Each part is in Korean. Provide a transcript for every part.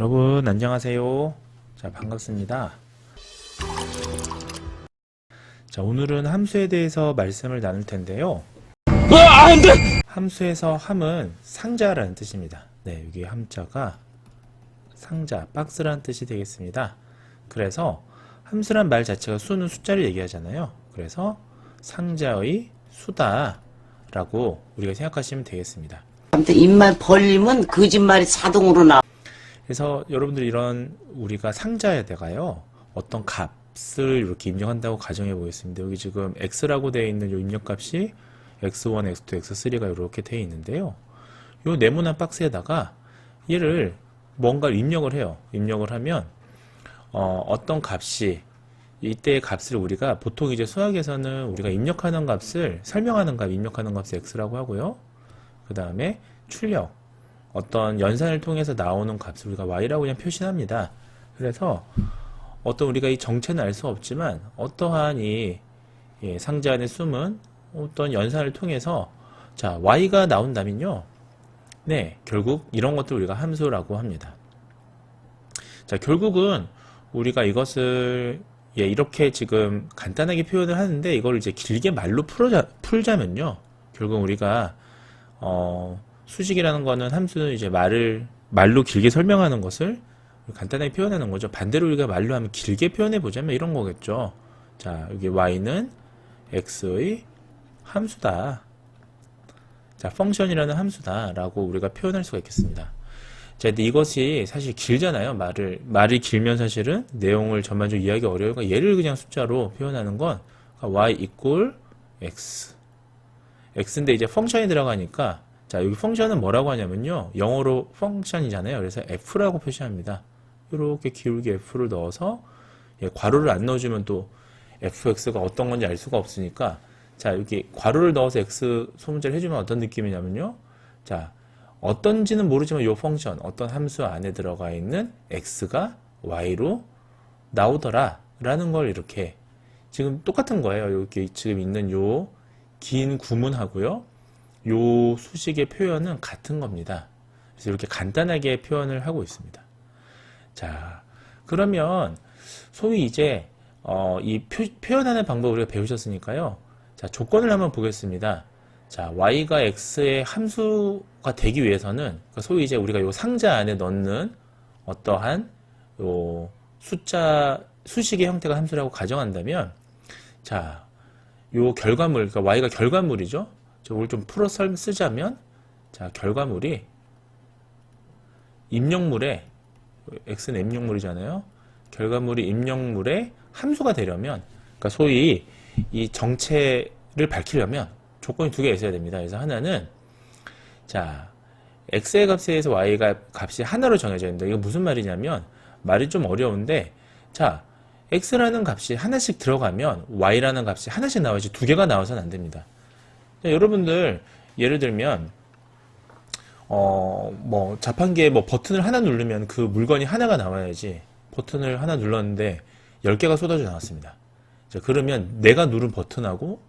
여러분 안녕하세요. 자, 반갑습니다. 자, 오늘은 함수에 대해서 말씀을 나눌 텐데요. 안 돼! 함수에서 함은 상자라는 뜻입니다. 네, 여기 함자가 상자, 박스라는 뜻이 되겠습니다. 그래서 함수란 말 자체가 수는 숫자를 얘기하잖아요. 그래서 상자의 수다라고 우리가 생각하시면 되겠습니다. 아무튼 입만 벌리면 거짓말이 자동으로 나와. 그래서 여러분들 이런 우리가 상자에다가요 어떤 값을 이렇게 입력한다고 가정해 보겠습니다. 여기 지금 x라고 되어 있는 이 입력값이 x1, x2, x3가 이렇게 되어 있는데요. 이 네모난 박스에다가 얘를 뭔가를 입력을 해요. 입력을 하면 어떤 값이 이때의 값을 우리가 보통 이제 수학에서는 우리가 입력하는 값을 설명하는 값, 입력하는 값을 x라고 하고요. 그 다음에 출력 어떤 연산을 통해서 나오는 값을 우리가 y라고 그냥 표시합니다. 그래서 어떤 우리가 이 정체는 알 수 없지만 어떠한 이 상자 안에 숨은 어떤 연산을 통해서 자 y가 나온다면요. 네, 결국 이런 것들 우리가 함수라고 합니다. 자, 결국은 우리가 이것을 이렇게 지금 간단하게 표현을 하는데 이걸 이제 길게 말로 풀자면요. 결국 우리가 수식이라는 거는 함수는 이제 말로 길게 설명하는 것을 간단하게 표현하는 거죠. 반대로 우리가 말로 하면 길게 표현해 보자면 이런 거겠죠. 자, 여기 y는 x의 함수다. 자, 펑션이라는 함수다라고 우리가 표현할 수가 있겠습니다. 자, 근데 이것이 사실 길잖아요. 말이 길면 사실은 내용을 전반적으로 이해하기 어려우니까 얘를 그냥 숫자로 표현하는 건 y equal x. x인데 이제 펑션이 들어가니까 자, 여기 펑션은 뭐라고 하냐면요. 영어로 펑션이잖아요. 그래서 f라고 표시합니다. 이렇게 기울기 f를 넣어서 괄호를 안 넣어주면 또 fx가 어떤 건지 알 수가 없으니까 자, 여기 괄호를 넣어서 x 소문자를 해주면 어떤 느낌이냐면요. 자, 어떤지는 모르지만 이 펑션, 어떤 함수 안에 들어가 있는 x가 y로 나오더라 라는 걸 이렇게 지금 똑같은 거예요. 여기 지금 있는 요 긴 구문하고요. 요 수식의 표현은 같은 겁니다. 그래서 이렇게 간단하게 표현을 하고 있습니다. 자, 그러면 소위 이제 이 표현하는 방법을 우리가 배우셨으니까요. 자, 조건을 한번 보겠습니다. 자, y가 x의 함수가 되기 위해서는 그러니까 소위 이제 우리가 요 상자 안에 넣는 어떠한 요 수식의 형태가 함수라고 가정한다면 자, 요 결과물, 그러니까 y가 결과물이죠. 저걸 좀 풀어 쓰자면 자, 결과물이 입력물에 x는 입력물이잖아요. 결과물이 입력물의 함수가 되려면 그러니까 소위 이 정체를 밝히려면 조건이 두 개가 있어야 됩니다. 그래서 하나는 자, x의 값에 의해서 y가 값이 하나로 정해져야 됩니다. 이거 무슨 말이냐면 말이 좀 어려운데 자, x라는 값이 하나씩 들어가면 y라는 값이 하나씩 나와야지 두 개가 나와서는 안 됩니다. 자, 여러분들 예를 들면 뭐 자판기에 뭐 버튼을 하나 누르면 그 물건이 하나가 나와야지 버튼을 하나 눌렀는데 10개가 쏟아져 나왔습니다. 자, 그러면 내가 누른 버튼하고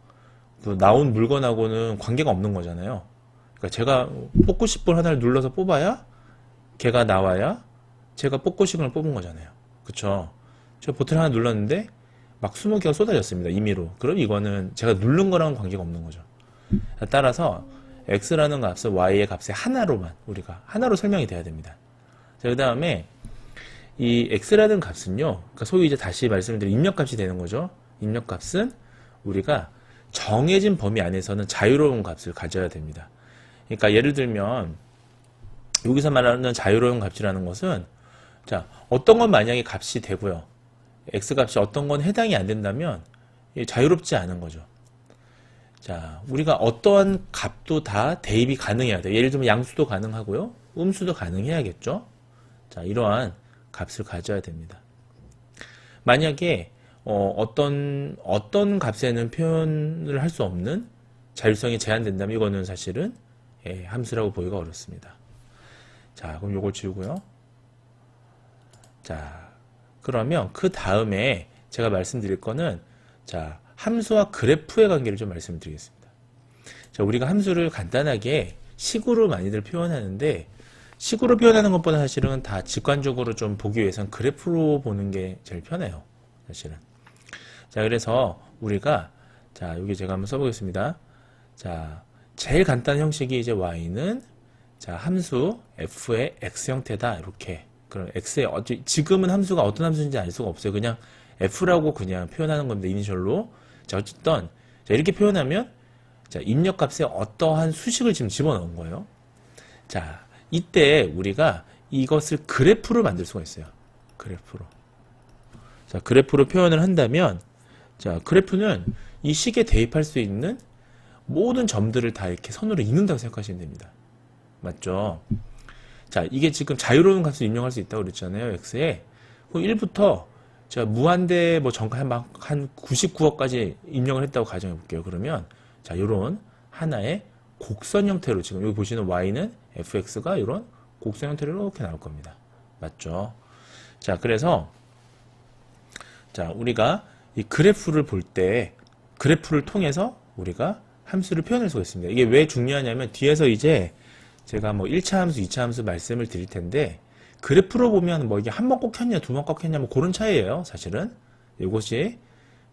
그 나온 물건하고는 관계가 없는 거잖아요. 그러니까 제가 뽑고 싶은 하나를 눌러서 뽑아야 걔가 나와야 제가 뽑고 싶은 걸 뽑은 거잖아요. 그쵸? 제가 버튼 하나 눌렀는데 막 20개가 쏟아졌습니다. 임의로. 그럼 이거는 제가 누른 거랑은 관계가 없는 거죠. 따라서 x라는 값은 y의 값의 하나로만 우리가 하나로 설명이 돼야 됩니다. 자, 그 다음에 이 x라는 값은요. 그러니까 소위 이제 다시 말씀드린 입력값이 되는 거죠. 입력값은 우리가 정해진 범위 안에서는 자유로운 값을 가져야 됩니다. 그러니까 예를 들면 여기서 말하는 자유로운 값이라는 것은 자, 어떤 건 만약에 값이 되고요. x값이 어떤 건 해당이 안 된다면 자유롭지 않은 거죠. 자, 우리가 어떠한 값도 다 대입이 가능해야 돼요. 예를 들면 양수도 가능하고요. 음수도 가능해야겠죠. 자, 이러한 값을 가져야 됩니다. 만약에 어떤 값에는 표현을 할 수 없는 자율성이 제한된다면 이거는 사실은 함수라고 보기가 어렵습니다. 자, 그럼 요걸 지우고요. 자, 그러면 그 다음에 제가 말씀드릴 거는 자, 함수와 그래프의 관계를 좀 말씀드리겠습니다. 자, 우리가 함수를 간단하게 식으로 많이들 표현하는데 식으로 표현하는 것보다 사실은 다 직관적으로 좀 보기 위해선 그래프로 보는 게 제일 편해요. 사실은. 자, 그래서 우리가, 자, 여기 제가 한번 써보겠습니다. 자, 제일 간단한 형식이 이제 y는, 자, 함수 f의 x 형태다. 이렇게. 그럼 x의, 지금은 함수가 어떤 함수인지 알 수가 없어요. 그냥 f라고 그냥 표현하는 겁니다. 이니셜로. 자, 어쨌든, 자, 이렇게 표현하면, 자, 입력값에 어떠한 수식을 지금 집어넣은 거예요. 자, 이때 우리가 이것을 그래프로 만들 수가 있어요. 그래프로. 자, 그래프로 표현을 한다면, 자, 그래프는 이 식에 대입할 수 있는 모든 점들을 다 이렇게 선으로 읽는다고 생각하시면 됩니다. 맞죠? 자, 이게 지금 자유로운 값을 입력할 수 있다고 그랬잖아요. x에. 1부터 자, 무한대 뭐 전까지 한 99억까지 입력을 했다고 가정해 볼게요. 그러면 자, 요런 하나의 곡선 형태로 지금 여기 보시는 y는 fx가 이런 곡선 형태로 이렇게 나올 겁니다. 맞죠? 자, 그래서 자, 우리가 이 그래프를 볼 때 그래프를 통해서 우리가 함수를 표현할 수가 있습니다. 이게 왜 중요하냐면 뒤에서 이제 제가 뭐 1차 함수, 2차 함수 말씀을 드릴 텐데 그래프로 보면 뭐 이게 한 번 꼭 켰냐, 두 번 꼭 켰냐 뭐 그런 차이예요. 사실은 이것이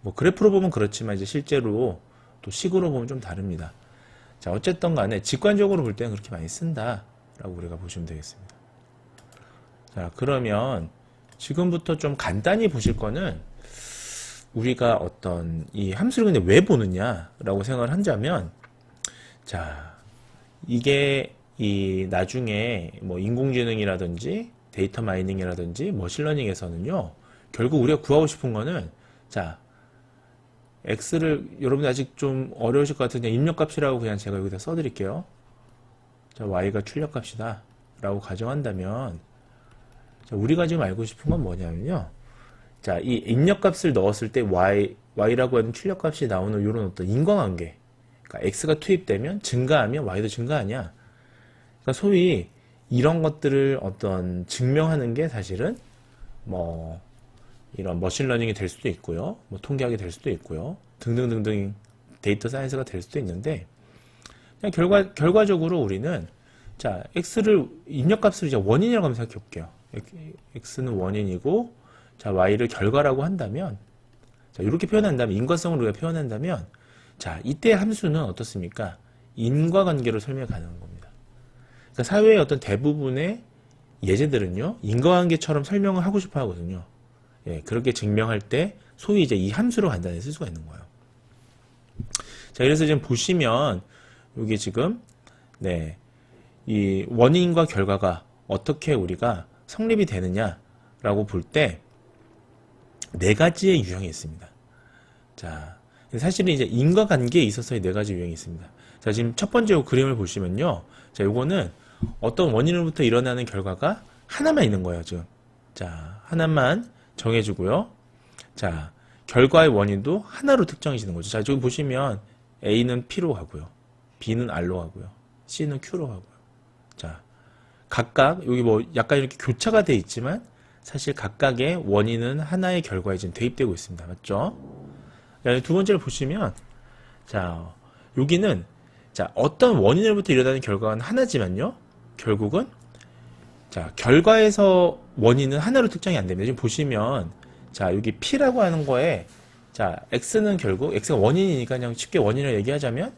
뭐 그래프로 보면 그렇지만 이제 실제로 또 식으로 보면 좀 다릅니다. 자, 어쨌든 간에 직관적으로 볼 때는 그렇게 많이 쓴다라고 우리가 보시면 되겠습니다. 자, 그러면 지금부터 좀 간단히 보실 거는 우리가 어떤 이 함수를 근데 왜 보느냐라고 생각을 한다면, 자, 이게 이 나중에 뭐 인공지능이라든지 데이터 마이닝이라든지 머신러닝에서는요, 결국 우리가 구하고 싶은 거는, 자, x를 여러분 아직 좀 어려우실 것 같은데 입력값이라고 그냥 제가 여기다 써드릴게요. 자, y가 출력값이다 라고 가정한다면, 자, 우리가 지금 알고 싶은 건 뭐냐면요, 자, 이 입력값을 넣었을 때 y라고 하는 출력값이 나오는 이런 어떤 인과관계, 그러니까 x가 투입되면 증가하면 y도 증가하냐, 그러니까 소위 이런 것들을 어떤 증명하는 게 사실은 뭐 이런 머신러닝이 될 수도 있고요, 뭐 통계학이 될 수도 있고요, 등등등등 데이터 사이언스가 될 수도 있는데, 그냥 결과적으로 우리는 자, x를 입력값을 이제 원인이라고 한번 생각해 볼게요. x는 원인이고, 자, y를 결과라고 한다면, 자, 이렇게 표현한다면, 인과성을 우리가 표현한다면, 자, 이때 함수는 어떻습니까? 인과관계로 설명이 가능한 겁니다. 그러니까 사회의 어떤 대부분의 예제들은요, 인과관계처럼 설명을 하고 싶어 하거든요. 예, 그렇게 증명할 때, 소위 이제 이 함수로 간단히 쓸 수가 있는 거예요. 자, 그래서 지금 보시면, 여기 지금, 네, 이 원인과 결과가 어떻게 우리가 성립이 되느냐라고 볼 때, 네 가지의 유형이 있습니다. 자, 사실은 이제 인과관계에 있어서의 네 가지 유형이 있습니다. 자, 지금 첫 번째 그림을 보시면요. 자, 요거는 어떤 원인으로부터 일어나는 결과가 하나만 있는 거예요, 지금. 자, 하나만 정해주고요. 자, 결과의 원인도 하나로 특정해지는 거죠. 자, 지금 보시면 A는 P로 가고요. B는 R로 가고요. C는 Q로 가고요. 자, 각각 여기 뭐 약간 이렇게 교차가 돼 있지만 사실 각각의 원인은 하나의 결과에 지금 대입되고 있습니다. 맞죠? 두 번째를 보시면, 자, 여기는, 자, 어떤 원인으로부터 일어나는 결과는 하나지만요, 결국은, 자, 결과에서 원인은 하나로 특정이 안 됩니다. 지금 보시면, 자, 여기 P라고 하는 거에, 자, X는 결국, X가 원인이니까 그냥 쉽게 원인을 얘기하자면,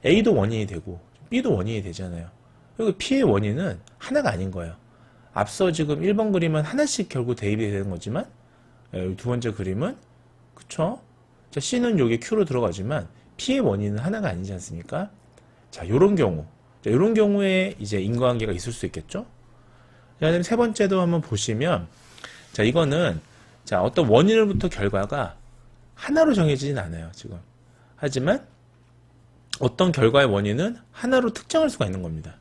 A도 원인이 되고, B도 원인이 되잖아요. 여기 P의 원인은 하나가 아닌 거예요. 앞서 지금 1번 그림은 하나씩 결국 대입이 되는 거지만, 두 번째 그림은, 그쵸? 자, C는 여기 Q로 들어가지만, P의 원인은 하나가 아니지 않습니까? 자, 요런 경우. 자, 요런 경우에 이제 인과관계가 있을 수 있겠죠? 자, 그다음 세 번째도 한번 보시면, 자, 이거는, 자, 어떤 원인으로부터 결과가 하나로 정해지진 않아요, 지금. 하지만, 어떤 결과의 원인은 하나로 특정할 수가 있는 겁니다.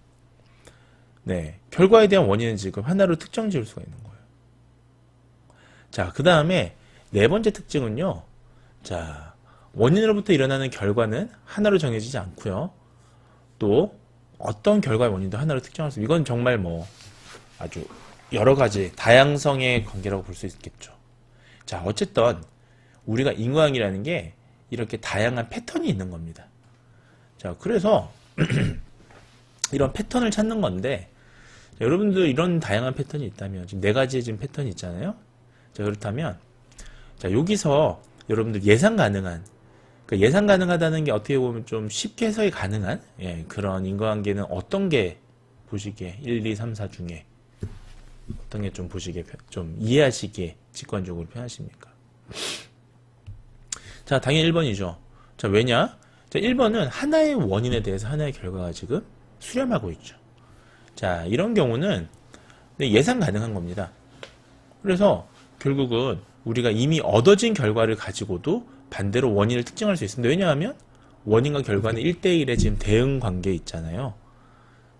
네, 결과에 대한 원인은 지금 하나로 특정 지을 수가 있는 거예요. 자, 그 다음에 네 번째 특징은요. 자, 원인으로부터 일어나는 결과는 하나로 정해지지 않고요. 또 어떤 결과의 원인도 하나로 특정할 수, 이건 정말 뭐 아주 여러 가지 다양성의 관계라고 볼 수 있겠죠. 자, 어쨌든 우리가 인과관계라는 게 이렇게 다양한 패턴이 있는 겁니다. 자, 그래서 이런 패턴을 찾는 건데, 자, 여러분들 이런 다양한 패턴이 있다면 지금 4가지의 지금 패턴이 있잖아요. 자, 그렇다면 자, 여기서 여러분들 예상 가능한 그러니까 예상 가능하다는 게 어떻게 보면 좀 쉽게 해석이 가능한 그런 인과관계는 어떤 게 보시기에 1, 2, 3, 4 중에 어떤 게 좀 보시기에 좀 이해하시기에 직관적으로 편하십니까? 자, 당연히 1번이죠. 자, 왜냐? 자, 1번은 하나의 원인에 대해서 하나의 결과가 지금 수렴하고 있죠. 자, 이런 경우는 예상 가능한 겁니다. 그래서 결국은 우리가 이미 얻어진 결과를 가지고도 반대로 원인을 특정할 수 있습니다. 왜냐하면 원인과 결과는 1대1의 지금 대응 관계에 있잖아요.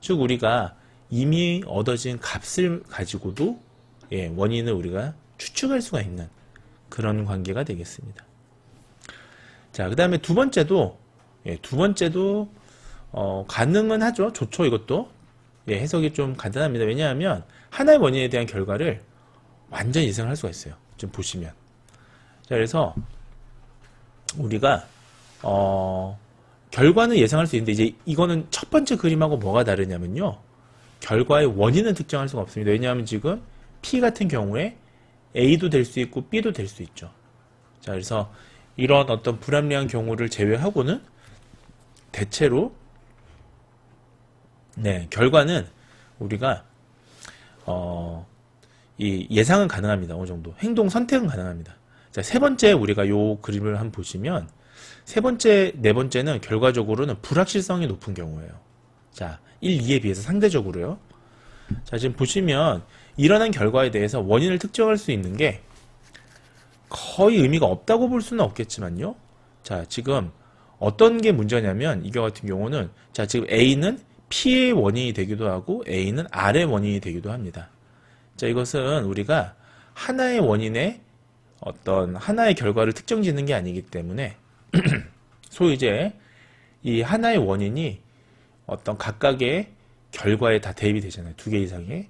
즉 우리가 이미 얻어진 값을 가지고도 원인을 우리가 추측할 수가 있는 그런 관계가 되겠습니다. 자, 그 다음에 두 번째도 가능은 하죠. 좋죠, 이것도. 해석이 좀 간단합니다. 왜냐하면 하나의 원인에 대한 결과를 완전히 예상할 수가 있어요. 지금 보시면. 자, 그래서 우리가 결과는 예상할 수 있는데 이제 이거는 첫 번째 그림하고 뭐가 다르냐면요. 결과의 원인은 특정할 수가 없습니다. 왜냐하면 지금 P 같은 경우에 A도 될 수 있고 B도 될 수 있죠. 자, 그래서 이런 어떤 불합리한 경우를 제외하고는 대체로 결과는 우리가 이 예상은 가능합니다. 어느 정도. 행동 선택은 가능합니다. 자, 세 번째 우리가 요 그림을 한번 보시면 세 번째, 네 번째는 결과적으로는 불확실성이 높은 경우예요. 자, 1, 2에 비해서 상대적으로요. 자, 지금 보시면 일어난 결과에 대해서 원인을 특정할 수 있는 게 거의 의미가 없다고 볼 수는 없겠지만요. 자, 지금 어떤 게 문제냐면 이거 같은 경우는 자, 지금 A는 P의 원인이 되기도 하고 A는 R의 원인이 되기도 합니다. 자, 이것은 우리가 하나의 원인의 어떤 하나의 결과를 특정 짓는 게 아니기 때문에 소위 이제 이 하나의 원인이 어떤 각각의 결과에 다 대입이 되잖아요. 2개 이상의.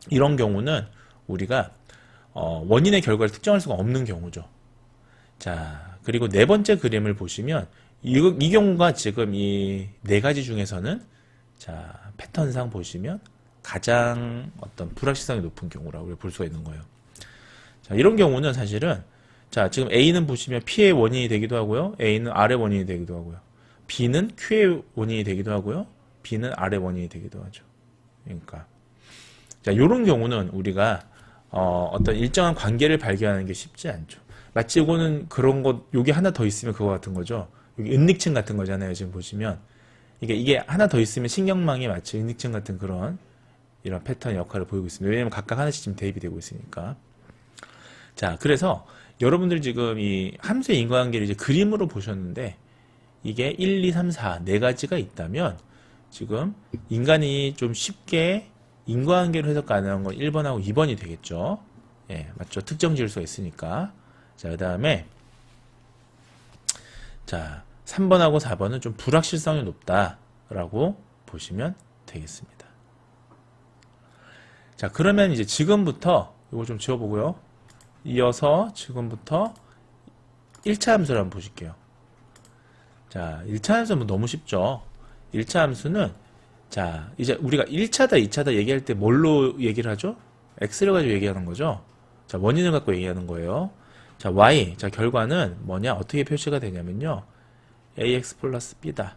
이런 경우는 우리가 원인의 결과를 특정할 수가 없는 경우죠. 자, 그리고 네 번째 그림을 보시면 이 경우가 지금 이 4가지 중에서는 자, 패턴상 보시면 가장 어떤 불확실성이 높은 경우라고 볼 수가 있는 거예요. 자, 이런 경우는 사실은 자, 지금 A는 보시면 P의 원인이 되기도 하고요. A는 R의 원인이 되기도 하고요. B는 Q의 원인이 되기도 하고요. B는 R의 원인이 되기도 하죠. 그러니까 자, 이런 경우는 우리가 어떤 일정한 관계를 발견하는 게 쉽지 않죠. 마치 이거는 그런 것, 요게 하나 더 있으면 그거 같은 거죠. 여기 은닉층 같은 거잖아요. 지금 보시면 이게 하나 더 있으면 신경망이 마치 은닉층 같은 그런 이런 패턴 역할을 보이고 있습니다. 왜냐하면 각각 하나씩 지금 대입이 되고 있으니까. 자, 그래서 여러분들 지금 이 함수의 인과관계를 이제 그림으로 보셨는데 이게 1, 2, 3, 4 4가지가 있다면 지금 인간이 좀 쉽게 인과관계로 해석 가능한 건 1번하고 2번이 되겠죠. 예, 맞죠. 특정 지을 수가 있으니까. 자, 그 다음에 자, 3번하고 4번은 좀 불확실성이 높다라고 보시면 되겠습니다. 자, 그러면 이제 지금부터 이거 좀 지워보고요. 이어서 지금부터 1차 함수를 한번 보실게요. 자, 1차 함수는 너무 쉽죠. 1차 함수는 자, 이제 우리가 1차다, 2차다 얘기할 때 뭘로 얘기를 하죠? x를 가지고 얘기하는 거죠. 자, 원인을 갖고 얘기하는 거예요. 자, y. 자, 결과는 뭐냐? 어떻게 표시가 되냐면요. ax 플러스 b다.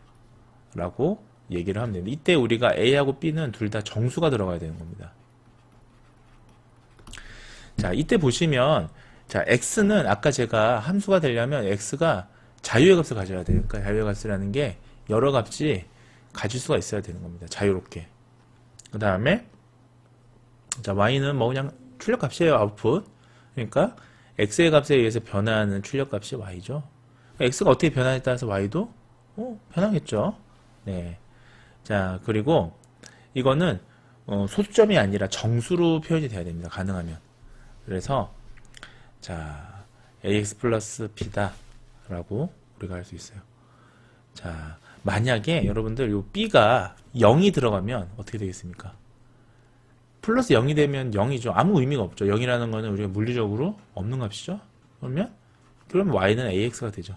라고 얘기를 하면 됩니다. 이때 우리가 a하고 b는 둘 다 정수가 들어가야 되는 겁니다. 자, 이때 보시면 자, x는 아까 제가 함수가 되려면 x가 자유의 값을 가져야 돼요. 그러니까 자유의 값이라는 게 여러 값이 가질 수가 있어야 되는 겁니다. 자유롭게. 그 다음에 자, y는 뭐 그냥 출력값이에요. 아웃풋. 그러니까 x의 값에 의해서 변화하는 출력값이 y죠. x가 어떻게 변하냐에 따라서 y도 변하겠죠. 네. 자, 그리고 이거는 소수점이 아니라 정수로 표현이 돼야 됩니다. 가능하면. 그래서 자, ax 플러스 b다 라고 우리가 할 수 있어요. 자, 만약에 여러분들 요 b가 0이 들어가면 어떻게 되겠습니까? 플러스 0이 되면 0이죠. 아무 의미가 없죠. 0이라는 거는 우리가 물리적으로 없는 값이죠. 그러면 y는 ax가 되죠.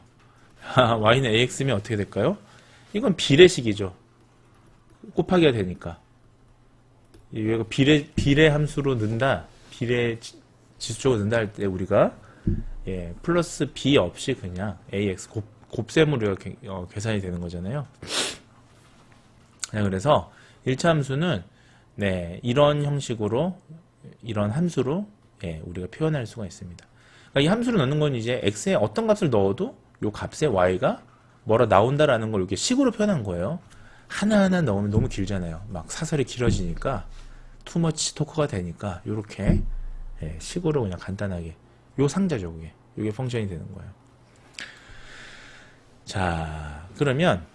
y는 ax면 어떻게 될까요? 이건 비례식이죠. 곱하기가 되니까. 이거 비례 함수로 넣는다, 비례 지수적으로 넣는다 할 때 우리가 예, 플러스 b 없이 그냥 ax 곱셈으로 계산이 되는 거잖아요. 네, 그래서 1차 함수는 네, 이런 형식으로 이런 함수로 예, 우리가 표현할 수가 있습니다. 그러니까 이 함수를 넣는 건 이제 x에 어떤 값을 넣어도 이 값에 y가 뭐라 나온다라는 걸 이렇게 식으로 표현한 거예요. 하나하나 넣으면 너무 길잖아요. 막 사설이 길어지니까 투머치 토크가 되니까 이렇게 예, 식으로 그냥 간단하게 요 상자죠. 이게 펑션이 되는 거예요. 자, 그러면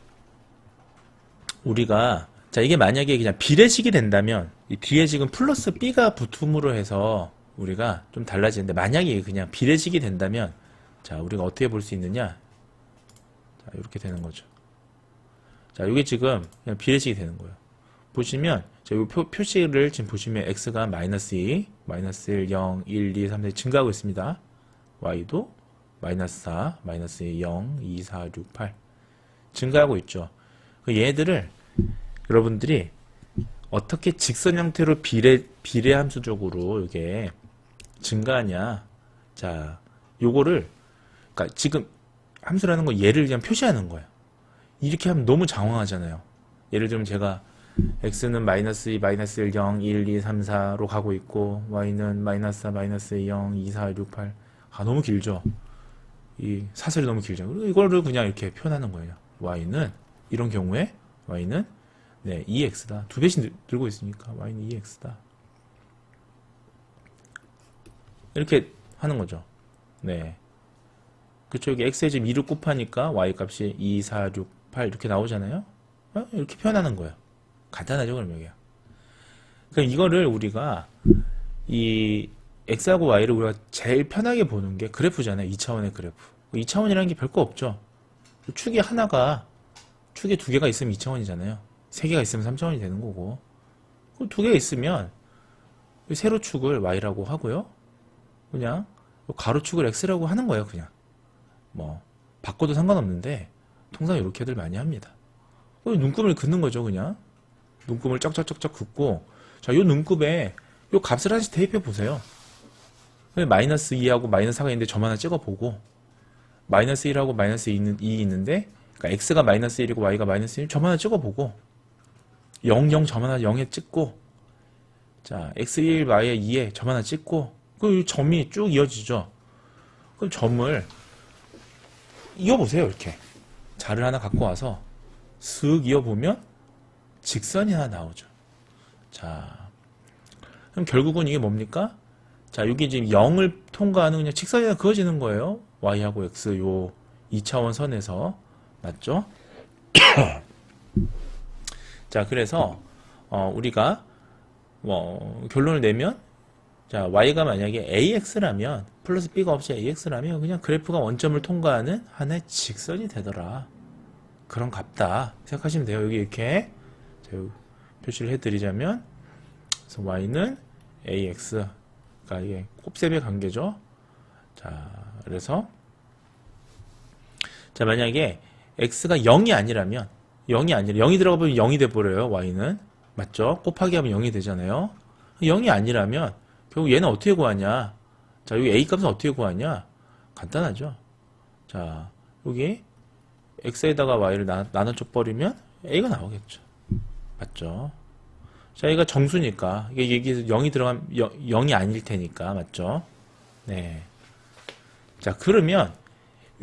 우리가 자, 이게 만약에 그냥 비례식이 된다면 이 뒤에 지금 플러스 b가 붙음으로 해서 우리가 좀 달라지는데, 만약에 그냥 비례식이 된다면 자, 우리가 어떻게 볼 수 있느냐? 자, 이렇게 되는 거죠. 자, 이게 지금 그냥 비례식이 되는 거예요. 보시면 자, 이 표시를 지금 보시면 x가 마이너스 2, 마이너스 1, 0, 1, 2, 3, 4 증가하고 있습니다. y도 마이너스 4, 마이너스 2, 0, 2, 4, 6, 8 증가하고 있죠. 얘들을 여러분들이 어떻게 직선 형태로 비례 함수적으로 이게 증가하냐? 자, 요거를 그러니까 지금 함수라는 건 얘를 그냥 표시하는 거예요. 이렇게 하면 너무 장황하잖아요. 예를 들면 제가 x는 마이너스 2, 마이너스 1, 0, 1, 2, 3, 4로 가고 있고 y는 마이너스 4, 마이너스 2, 0, 2, 4, 6, 8 너무 길죠. 이 사설이 너무 길죠. 그리고 이거를 그냥 이렇게 표현하는 거예요. y는 이런 경우에 y는 네, 2x다. 두 배씩 들고 있으니까 y는 2x다. 이렇게 하는 거죠. 네. 그쵸. 여기 x에 지금 2를 곱하니까 y 값이 2, 4, 6, 8 이렇게 나오잖아요. 이렇게 표현하는 거예요. 간단하죠, 그럼 여기야. 그럼 이거를 우리가 이 x하고 y를 우리가 제일 편하게 보는 게 그래프잖아요. 2차원의 그래프. 2차원이라는 게 별거 없죠. 축이 축에 두 개가 있으면 2차원이잖아요. 세 개가 있으면 3차원이 되는 거고. 두 개가 있으면 세로축을 y라고 하고요. 그냥 가로축을 x라고 하는 거예요, 그냥. 뭐 바꿔도 상관없는데 통상 이렇게들 많이 합니다. 눈금을 긋는 거죠, 그냥. 눈금을 쩍쩍쩍쩍 긋고, 자, 요 눈금에 요 값을 하나씩 대입해 보세요. 마이너스 2하고 마이너스 4가 있는데 점 하나 찍어보고, 마이너스 1하고 마이너스 2 있는데, 그러니까 x가 마이너스 1이고 y가 마이너스 1, 점 하나 찍어보고, 0, 0, 점 하나 0에 찍고, 자, x1, y 2에 점 하나 찍고, 그 점이 쭉 이어지죠. 그럼 점을 이어보세요, 이렇게. 자를 하나 갖고 와서, 슥 이어보면, 직선이 하나 나오죠. 자, 그럼 결국은 이게 뭡니까? 자, 여기 지금 0을 통과하는 그냥 직선이 하나 그어지는 거예요. y하고 x 요 2차원 선에서. 맞죠? 자, 그래서 우리가 결론을 내면, 자, y가 만약에 ax라면 플러스 b가 없이 ax라면 그냥 그래프가 원점을 통과하는 하나의 직선이 되더라. 그런 값다 생각하시면 돼요. 여기 이렇게 표시를 해드리자면, 그래서 y는 ax, 그러니까 이게 곱셈의 관계죠. 자, 그래서 자, 만약에 x가 0이 아니라면 0이 들어가 보면 0이 돼버려요. y는 맞죠? 곱하기 하면 0이 되잖아요. 0이 아니라면 결국 얘는 어떻게 구하냐? 자, 여기 a 값은 어떻게 구하냐? 간단하죠. 자, 여기 x에다가 y를 나눠줘 버리면 a가 나오겠죠. 맞죠? 자, 얘가 정수니까 이게 여기서 0이 들어가면 0이 아닐 테니까. 맞죠? 네. 자, 그러면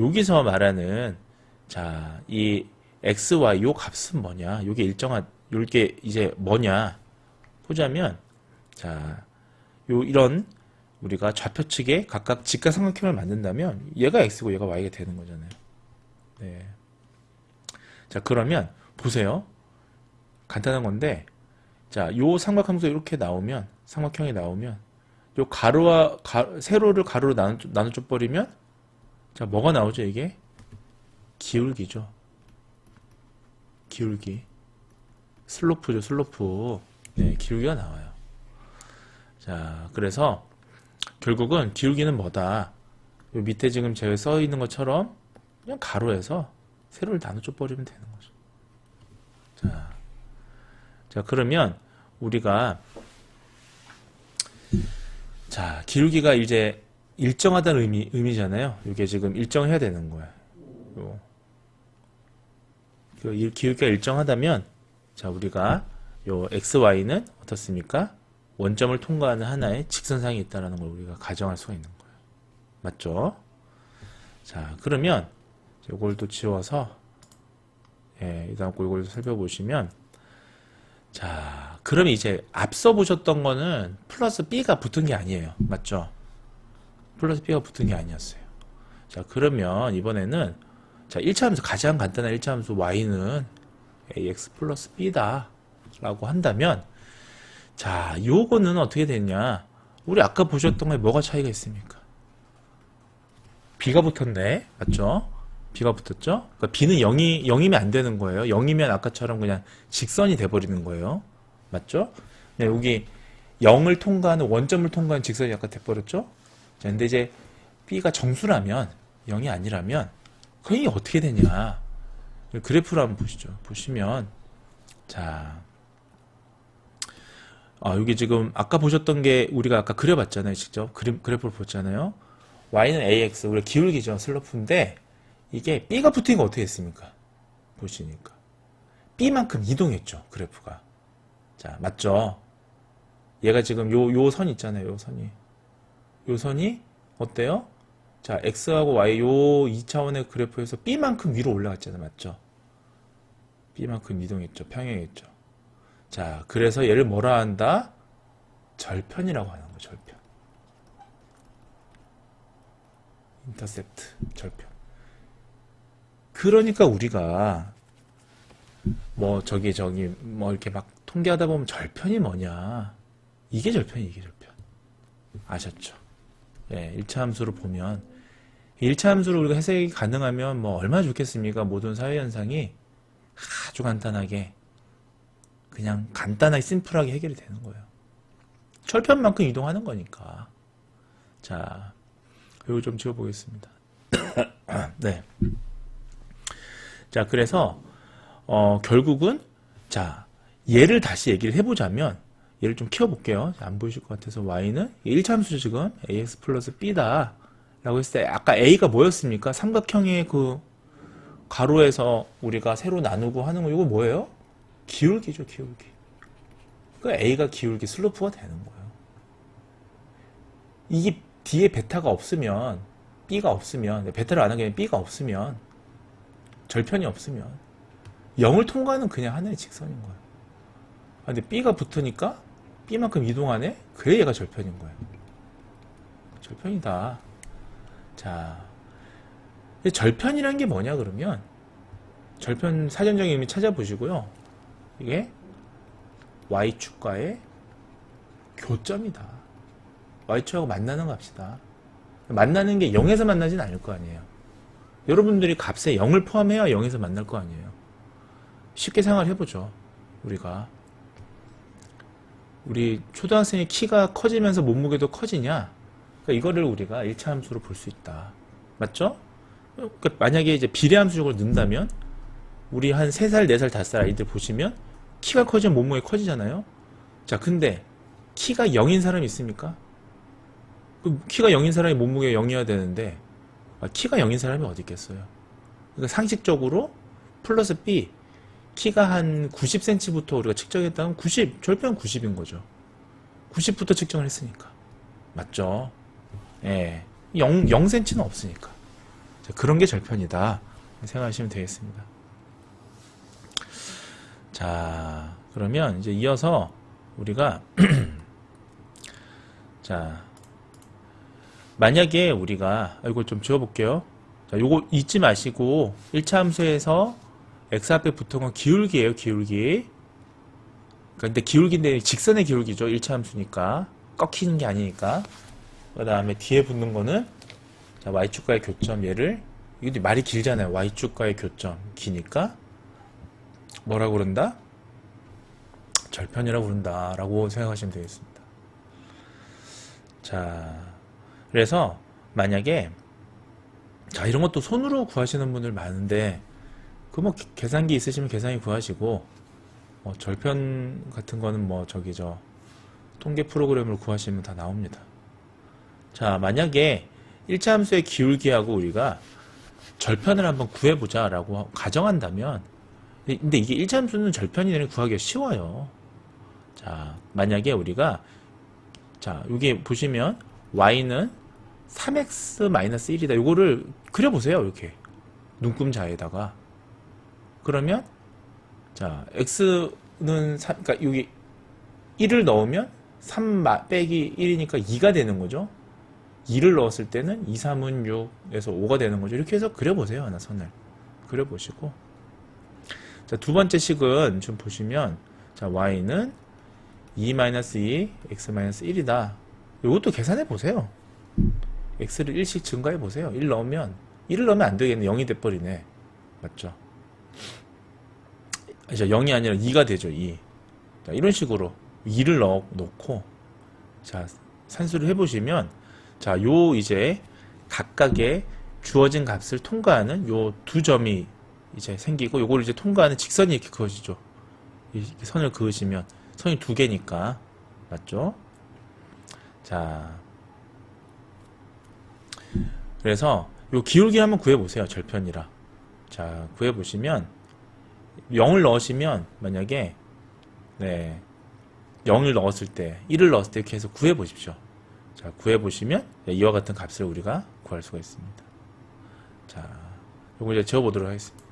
여기서 말하는 자, 이 x, y 요 값은 뭐냐? 요게 요게 이제 뭐냐? 보자면, 자, 이런 우리가 좌표측에 각각 직각삼각형을 만든다면 얘가 x고 얘가 y가 되는 거잖아요. 네. 자, 그러면 보세요. 간단한 건데, 자, 요 삼각함수 이렇게 나오면, 삼각형이 나오면, 요 세로를 가로로 나눠줘 버리면, 자, 뭐가 나오죠, 이게? 기울기죠. 기울기. 슬로프죠, 슬로프. 네, 기울기가 나와요. 자, 그래서, 결국은 기울기는 뭐다? 요 밑에 지금 제가 써 있는 것처럼, 그냥 가로에서 세로를 나눠줘 버리면 되는 거죠. 자, 그러면, 우리가 자, 기울기가 이제 일정하다는 의미잖아요. 이게 지금 일정해야 되는 거야. 기울기가 일정하다면, 자, 우리가 요 XY는 어떻습니까? 원점을 통과하는 하나의 직선상이 있다는 걸 우리가 가정할 수가 있는 거예요. 맞죠? 자, 그러면 이걸 또 지워서 이 다음 거 이걸 살펴보시면, 자, 그럼 이제 앞서 보셨던 거는 플러스 B가 붙은 게 아니에요. 맞죠? 플러스 B가 붙은 게 아니었어요. 자, 그러면 이번에는 자, 1차 함수, 가장 간단한 1차 함수 y는 ax 플러스 b다 라고 한다면, 자, 요거는 어떻게 되냐? 우리 아까 보셨던 거에 뭐가 차이가 있습니까? b가 붙었네. 맞죠? b가 붙었죠? 그러니까 b는 0이면 안 되는 거예요. 0이면 아까처럼 그냥 직선이 돼버리는 거예요. 맞죠? 네, 여기 0을 통과하는, 원점을 통과하는 직선이 아까 돼버렸죠? 자, 근데 이제 b가 정수라면, 0이 아니라면, 그게 어떻게 되냐? 그래프를 한번 보시죠. 보시면, 자, 여기 지금 아까 보셨던 게 우리가 아까 그려봤잖아요. 직접 그래프를 봤잖아요. y는 ax, 우리가 기울기죠. 슬로프인데, 이게 b가 붙은 거 어떻게 했습니까? 보시니까. b만큼 이동했죠. 그래프가. 자, 맞죠? 얘가 지금 요 선 있잖아요. 요 선이 어때요? 자, x하고 y 요 2차원의 그래프에서 b만큼 위로 올라갔잖아요. 맞죠? b만큼 이동했죠. 평행했죠. 자, 그래서 얘를 뭐라 한다? 절편이라고 하는 거예요. 절편. 인터셉트, 절편. 그러니까 우리가 뭐 뭐 이렇게 막 통계하다 보면 절편이 뭐냐? 이게 절편이 이게 절편. 아셨죠? 예, 1차 함수로 보면 1차 함수로 우리가 해석이 가능하면 뭐 얼마나 좋겠습니까? 모든 사회현상이 아주 간단하게 그냥 간단하게 심플하게 해결이 되는 거예요. 철편만큼 이동하는 거니까. 자, 이거 좀 지워보겠습니다. 네. 자, 그래서 결국은 자, 얘를 다시 얘기를 해보자면 얘를 좀 키워볼게요. 안 보이실 것 같아서 y는 1차 함수죠. 지금 ax 플러스 b다 라고 했을 때 아까 a가 뭐였습니까? 삼각형의 그 가로에서 우리가 세로 나누고 하는 거 이거 뭐예요? 기울기죠. 기울기. 그 a가 기울기 슬로프가 되는 거예요. 이게 뒤에 베타가 없으면 b가 없으면 베타를 안 하게 되면 b가 없으면 절편이 없으면 0을 통과하는 그냥 하나의 직선인 거예요. 근데 b가 붙으니까 b만큼 이동하네? 그래 얘가 절편인 거예요. 절편이다. 자, 절편이란 게 뭐냐 그러면 절편 사전적인 의미 찾아보시고요. 이게 y축과의 교점이다. y축하고 만나는 값이다. 만나는 게 0에서 만나진 않을 거 아니에요. 여러분들이 값에 0을 포함해야 0에서 만날 거 아니에요. 쉽게 생각해보죠. 우리 초등학생의 키가 커지면서 몸무게도 커지냐? 그러니까 이거를 우리가 1차 함수로 볼 수 있다. 맞죠? 그러니까 만약에 이제 비례함수적으로 넣는다면 우리 한 3살, 4살, 5살 아이들 보시면 키가 커지면 몸무게 커지잖아요. 자, 근데 키가 0인 사람이 있습니까? 키가 0인 사람이 몸무게가 0이어야 되는데 키가 0인 사람이 어디 있겠어요? 그러니까 상식적으로 플러스 B 키가 한 90cm부터 우리가 측정했다면 90, 절편 90인 거죠. 90부터 측정을 했으니까. 맞죠? 예. 0cm는 없으니까. 자, 그런 게 절편이다. 생각하시면 되겠습니다. 자, 그러면 이제 이어서 우리가 자, 만약에 우리가 이거 좀 지워볼게요. 자, 요거 잊지 마시고 1차 함수에서 x 앞에 붙은 건 기울기예요. 기울기. 근데 기울기인데 직선의 기울기죠. 1차 함수니까 꺾이는 게 아니니까. 그 다음에 뒤에 붙는 거는 자, y축과의 교점 얘를 이게 말이 길잖아요. y축과의 교점 기니까 뭐라고 그런다? 절편이라고 부른다 라고 생각하시면 되겠습니다. 자, 그래서 만약에 자, 이런 것도 손으로 구하시는 분들 많은데 그 뭐 계산기 있으시면 계산기 구하시고 절편 같은 거는 뭐 통계 프로그램을 구하시면 다 나옵니다. 자, 만약에 1차 함수의 기울기하고 우리가 절편을 한번 구해보자 라고 가정한다면, 근데 이게 1차 함수는 절편이 구하기가 쉬워요. 자, 만약에 우리가, 자, 여기 보시면 y는 3x-1이다. 요거를 그려보세요. 이렇게 눈금자에다가. 그러면 자, x는 3, 그러니까 여기 1을 넣으면 3 빼기 1이니까 2가 되는 거죠. 2를 넣었을 때는 2, 3은 6에서 5가 되는 거죠. 이렇게 해서 그려보세요. 하나 선을 그려보시고, 자, 두 번째 식은 좀 보시면, 자, y는 2-2, x-1이다. 이것도 계산해 보세요. x를 1씩 증가해 보세요. 1 넣으면 1을 넣으면 안 되겠네. 0이 돼버리네. 맞죠? 이제 0이 아니라 2가 되죠. 2. 자, 이런 식으로 2를 넣고, 자, 산수를 해보시면, 자, 요 이제 각각의 주어진 값을 통과하는 요 두 점이 이제 생기고, 요걸 이제 통과하는 직선이 이렇게 그어지죠. 이렇게 선을 그으시면 선이 두 개니까. 맞죠? 자, 그래서 요 기울기 한번 구해보세요. 절편이라. 자, 구해보시면 0을 넣으시면, 만약에 0을 넣었을 때, 1을 넣었을 때 이렇게 해서 구해보십시오. 자, 구해보시면 이와 같은 값을 우리가 구할 수가 있습니다. 자, 요걸 이제 지워보도록 하겠습니다.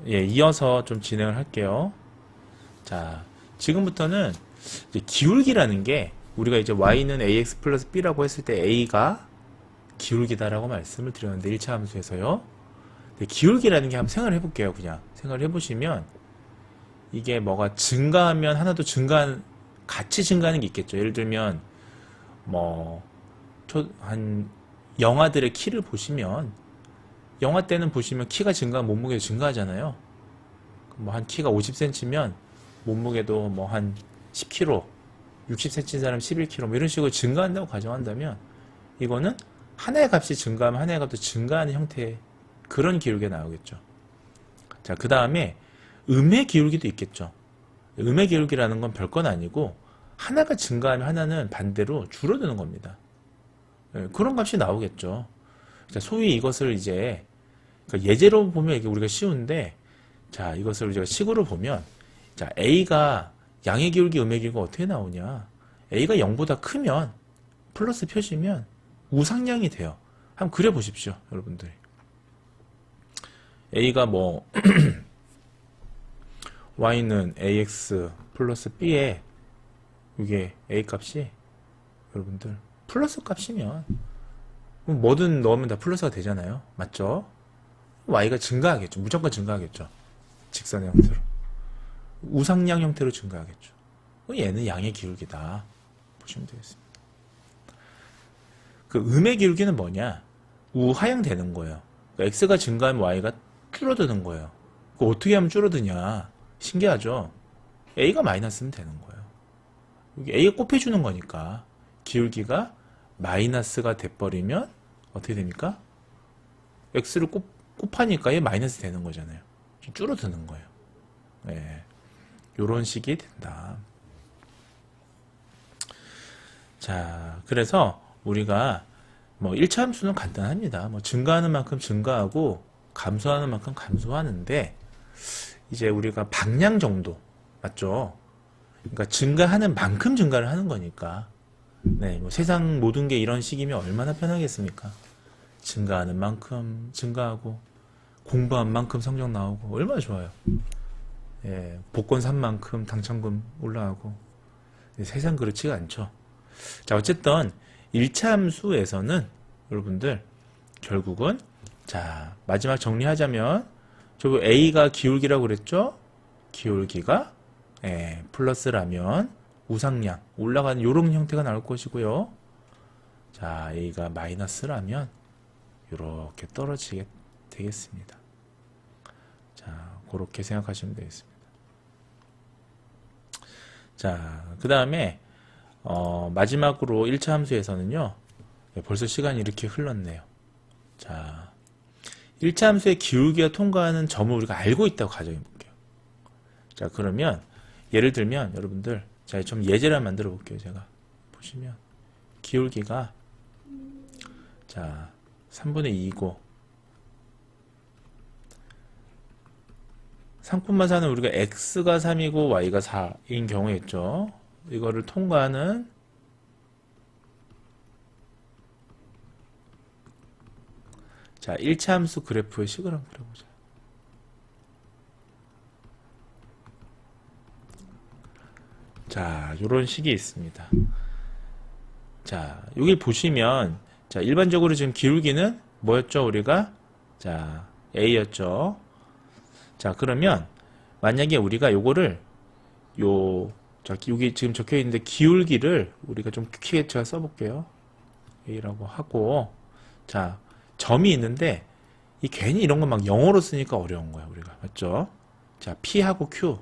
이어서 좀 진행을 할게요. 자, 지금부터는 이제 기울기라는 게, 우리가 이제 y는 ax 플러스 b라고 했을 때 a가 기울기다라고 말씀을 드렸는데 1차 함수에서요. 기울기라는 게 한번 생각을 해볼게요. 그냥 생각을 해보시면, 이게 뭐가 증가하면 하나도 같이 증가하는 게 있겠죠. 예를 들면 한 영아들의 키를 보시면, 영아 때는 보시면 키가 증가하면 몸무게도 증가하잖아요. 뭐 한 키가 50cm면 몸무게도 뭐 한 10kg, 60cm인 사람 11kg, 뭐 이런 식으로 증가한다고 가정한다면, 이거는 하나의 값이 증가하면 하나의 값도 증가하는 형태의 그런 기울기가 나오겠죠. 자, 그 다음에 음의 기울기도 있겠죠. 음의 기울기라는 건 별건 아니고, 하나가 증가하면 하나는 반대로 줄어드는 겁니다. 그런 값이 나오겠죠. 자, 소위 이것을 이제, 그러니까 예제로 보면 이게 우리가 쉬운데, 자, 이것을 우리가 식으로 보면, 자, a가 양의 기울기, 음의 기울기가 어떻게 나오냐? a가 0보다 크면, 플러스 표시면 우상량이 돼요. 한번 그려보십시오, 여러분들이. a가 뭐 y는 ax 플러스 b에, 이게 a 값이 여러분들 플러스 값이면 뭐든 넣으면 다 플러스가 되잖아요. 맞죠? y가 증가하겠죠. 무조건 증가하겠죠. 직선의 형태로. 우상량 형태로 증가하겠죠. 얘는 양의 기울기다 보시면 되겠습니다. 그 음의 기울기는 뭐냐? 우하향되는 거예요. 그러니까 x가 증가하면 y가 줄어드는 거예요. 그 어떻게 하면 줄어드냐? 신기하죠? a가 마이너스면 되는 거예요. 여기 a가 곱해주는 거니까, 기울기가 마이너스가 돼버리면 어떻게 됩니까? x를 곱하니까 얘 마이너스 되는 거잖아요. 줄어드는 거예요. 네. 요런 식이 된다. 자, 그래서 우리가 뭐 1차 함수는 간단합니다. 뭐 증가하는 만큼 증가하고 감소하는 만큼 감소하는데, 이제 우리가 방량 정도, 맞죠? 그러니까 증가하는 만큼 증가를 하는 거니까, 네, 뭐 세상 모든 게 이런 식이면 얼마나 편하겠습니까? 증가하는 만큼 증가하고, 공부한 만큼 성적 나오고, 얼마나 좋아요. 예, 복권 산 만큼 당첨금 올라가고. 세상 그렇지가 않죠. 자, 어쨌든 1차 함수에서는 여러분들 결국은, 자, 마지막 정리하자면, 저 a가 기울기라고 그랬죠? 기울기가 플러스라면 우상량 올라가는 요런 형태가 나올 것이고요. 자, a가 마이너스라면 이렇게 떨어지게 되겠습니다. 자, 그렇게 생각하시면 되겠습니다. 자, 그 다음에 마지막으로 1차 함수에서는요, 벌써 시간이 이렇게 흘렀네요. 자, 1차 함수의 기울기가 통과하는 점을 우리가 알고 있다고 가정해 볼게요. 자, 그러면 예를 들면 여러분들 자, 좀 예제를 만들어 볼게요. 제가 보시면 기울기가 자 3분의 2이고 상품마사는 우리가 x가 3이고 y가 4인 경우였죠. 이거를 통과하는 자 1차 함수 그래프의 식을 한번 그려보자. 자, 요런 식이 있습니다. 자, 여기 보시면 자, 일반적으로 지금 기울기는 뭐였죠? 우리가 자, a였죠. 자, 그러면 만약에 우리가 요거를 자, 여기 지금 적혀 있는데 기울기를 우리가 좀 크게 제가 써볼게요. a라고 하고 자, 점이 있는데 이 괜히 이런 거 막 영어로 쓰니까 어려운 거야, 우리가. 맞죠? 자, p하고 q,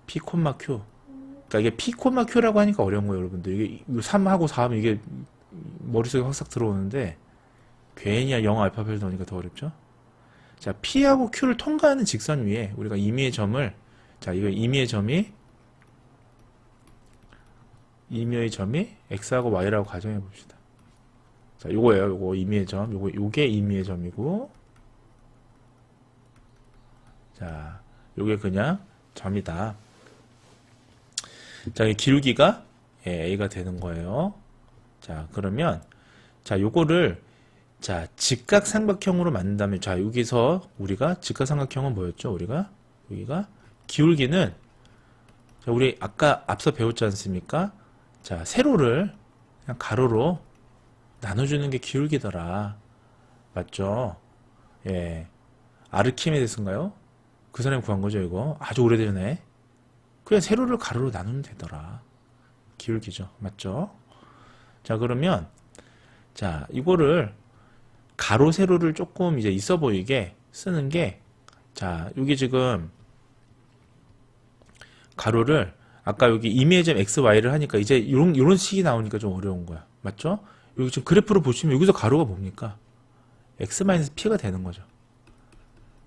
p, q. 그러니까 이게 p, q라고 하니까 어려운 거예요, 여러분들. 이게 3하고 4하면 이게 머릿속에 확싹 들어오는데 괜히 영어 알파벳 넣으니까 더 어렵죠? 자, p하고 q를 통과하는 직선 위에 우리가 임의의 점을 자, 이거 임의의 점이 x하고 y라고 가정해 봅시다. 자, 요거예요. 요거 임의의 점. 요게 임의의 점이고 자, 요게 그냥 점이다. 자, 이 기울기가 a가 되는 거예요. 자, 그러면 자, 요거를 자, 직각삼각형으로 만든다면 자, 여기서 우리가 직각삼각형은 뭐였죠? 여기가 기울기는 자, 우리 아까 앞서 배웠지 않습니까? 자, 세로를 그냥 가로로 나눠주는 게 기울기더라. 맞죠? 예. 아르키메데스인가요? 그 사람이 구한 거죠, 이거. 아주 오래전에. 그냥 세로를 가로로 나누면 되더라. 기울기죠. 맞죠? 자, 그러면 자, 이거를 가로 세로를 조금 이제 있어 보이게 쓰는 게 자, 여기 지금 가로를 아까 여기 임의의 점 x, y를 하니까 이제 요런 식이 나오니까 좀 어려운 거야. 맞죠? 여기 지금 그래프로 보시면 여기서 가로가 뭡니까? x-p가 되는 거죠.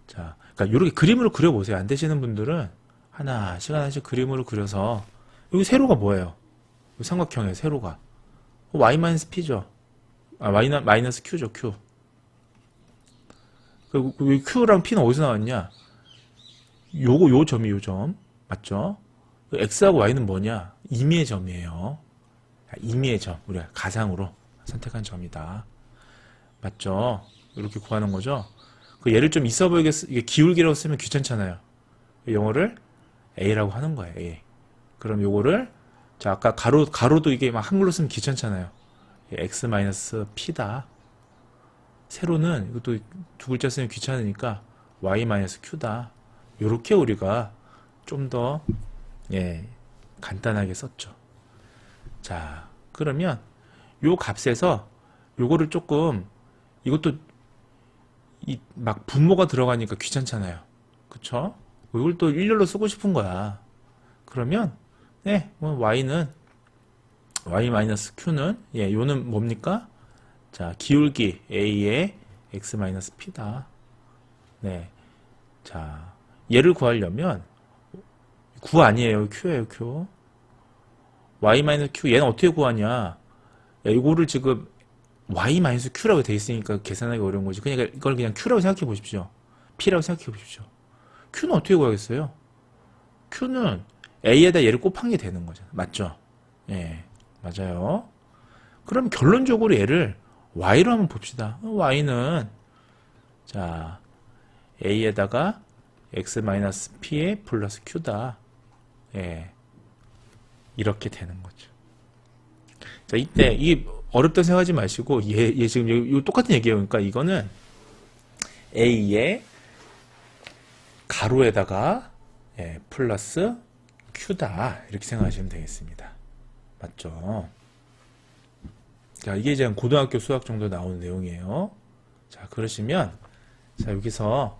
자, 그러니까 이렇게 그림으로 그려보세요. 안 되시는 분들은 하나씩 그림으로 그려서 여기 세로가 뭐예요? 여기 삼각형의 세로가 y-p죠. 아, 마이너스 q죠, q. 그리고 q랑 p는 어디서 나왔냐? 요 점. 맞죠? x하고 y는 뭐냐? 임의의 점이에요. 임의의 점. 우리가 가상으로 선택한 점이다. 맞죠? 이렇게 구하는 거죠? 그 예를 좀 있어 보이게 이게 기울기라고 쓰면 귀찮잖아요. 영어를 a라고 하는 거예요, a. 그럼 요거를 자, 아까 가로도 이게 막 한글로 쓰면 귀찮잖아요. x-p다. 세로는 이것도 두 글자 쓰면 귀찮으니까 y-q다. 요렇게 우리가 좀 더 간단하게 썼죠. 자, 그러면 요 값에서 요거를 조금 이것도 막 분모가 들어가니까 귀찮잖아요. 그쵸? 이걸 또 일렬로 쓰고 싶은 거야. 그러면 뭐 y는 y-q는 요는 뭡니까? 자, 기울기 a의 x-p다. 네. 자, 얘를 구하려면 구 아니에요. q예요, q. y-q 얘는 어떻게 구하냐? 이거를 지금 y-q라고 돼 있으니까 계산하기 어려운 거지. 그러니까 이걸 그냥 q라고 생각해 보십시오. p라고 생각해 보십시오. q는 어떻게 구하겠어요? q는 a에다 얘를 곱한 게 되는 거죠. 맞죠? 예, 맞아요. 그럼 결론적으로 얘를 y로 한번 봅시다. y는 자, a에다가 x-p의 플러스 q다. 예, 이렇게 되는 거죠. 자, 이때 이게 어렵다 생각하지 마시고 얘 지금 요 똑같은 얘기예요. 그러니까 이거는 a의 가로에다가 플러스 q다. 이렇게 생각하시면 되겠습니다. 맞죠? 자, 이게 이제 고등학교 수학 정도 나오는 내용이에요. 자, 그러시면 자, 여기서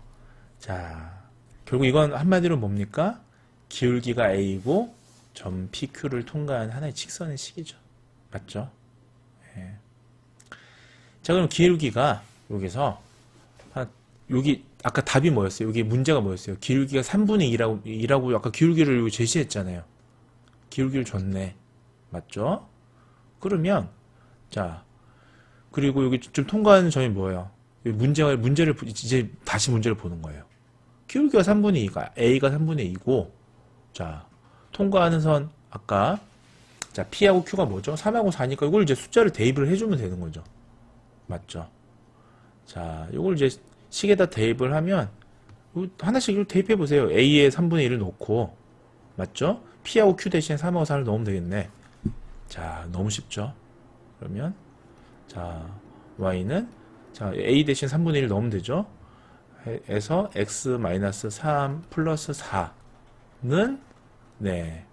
자, 결국 이건 한마디로 뭡니까? 기울기가 a이고 점 pq를 통과한 하나의 직선의 식이죠. 맞죠? 자, 그럼 기울기가 여기서 여기 아까 답이 뭐였어요? 여기 문제가 뭐였어요? 기울기가 3분의 2라고 아까 기울기를 여기 제시했잖아요. 기울기를 줬네. 맞죠? 그러면 자 그리고 여기 좀 통과하는 점이 뭐예요? 문제를 이제 다시 문제를 보는 거예요. 기울기가 3분의 2가 a가 3분의 2고 자 통과하는 선 아까 자 p하고 q가 뭐죠? 3하고 4니까 이걸 이제 숫자를 대입을 해주면 되는 거죠. 맞죠? 자 이걸 이제 식에다 대입을 하면 하나씩 대입해 보세요. a에 3분의 1을 놓고 맞죠? p하고 q 대신에 3하고 4를 넣으면 되겠네. 자 너무 쉽죠? 그러면 자 y는 자 a 대신 3분의 1 넣으면 되죠? 에서 x-3 플러스 4는 네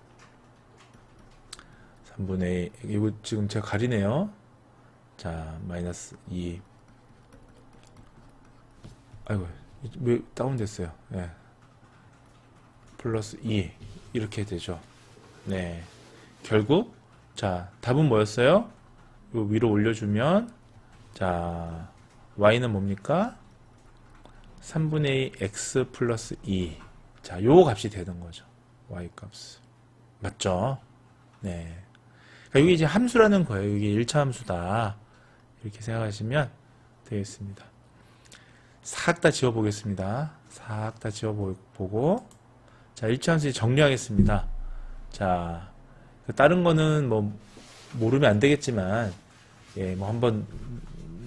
3분의 1 이거 지금 제가 가리네요. 자 마이너스 2 아이고 왜 다운됐어요. 네. 플러스 2 이렇게 되죠. 네 결국 자 답은 뭐였어요? 요 위로 올려주면 자 y는 뭡니까? 3분의 2 x 플러스 2 자 요 값이 되는 거죠. y 값 맞죠? 네 그러니까 이게 이제 함수라는 거예요. 이게 1차 함수다 이렇게 생각하시면 되겠습니다. 싹 다 지워보겠습니다. 싹 다 지워보고 자 1차 함수 정리하겠습니다. 자 다른 거는 뭐 모르면 안 되겠지만 예, 뭐 한번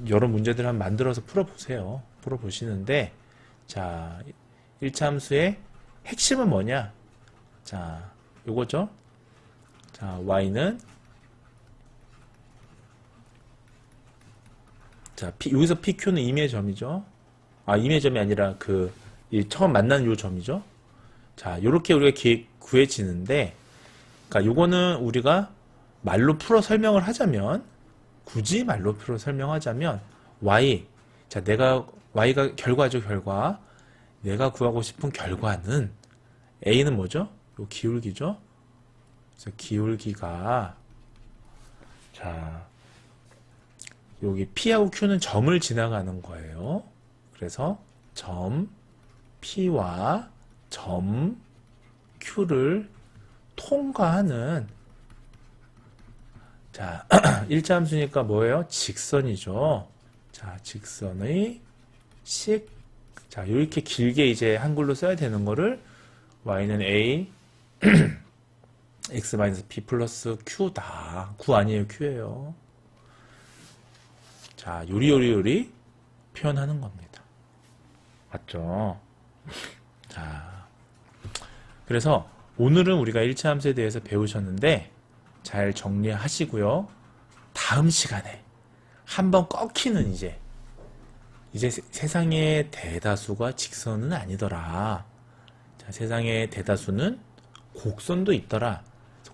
여러 문제들 한번 만들어서 풀어보세요. 풀어보시는데 자 1차 함수의 핵심은 뭐냐? 자 요거죠. 자 y는 자 여기서 pq는 임의 점이죠. 아 임의 점이 아니라 이 처음 만나는 요 점이죠. 자 요렇게 우리가 구해지는데 그러니까 요거는 우리가 말로 풀어 설명을 하자면 굳이 말로 풀어 설명하자면 y 자 y가 결과죠. 결과 내가 구하고 싶은 결과는 a는 뭐죠? 요 기울기죠. 그래서 기울기가 자 여기 p하고 q는 점을 지나가는 거예요. 그래서 점 p와 점 q를 통과하는 자 1차 함수니까 뭐예요? 직선이죠. 자 직선의 식 자 이렇게 길게 이제 한글로 써야 되는 거를 y는 a x-p 플러스 q다. 9 아니에요. q예요. 자 요리요리 표현하는 겁니다. 맞죠? 자 그래서 오늘은 우리가 1차 함수에 대해서 배우셨는데 잘 정리하시고요. 다음 시간에 한번 꺾이는 이제 세상의 대다수가 직선은 아니더라. 자, 세상의 대다수는 곡선도 있더라.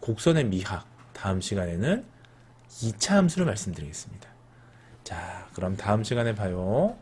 곡선의 미학 다음 시간에는 2차 함수를 말씀드리겠습니다. 자, 그럼 다음 시간에 봐요.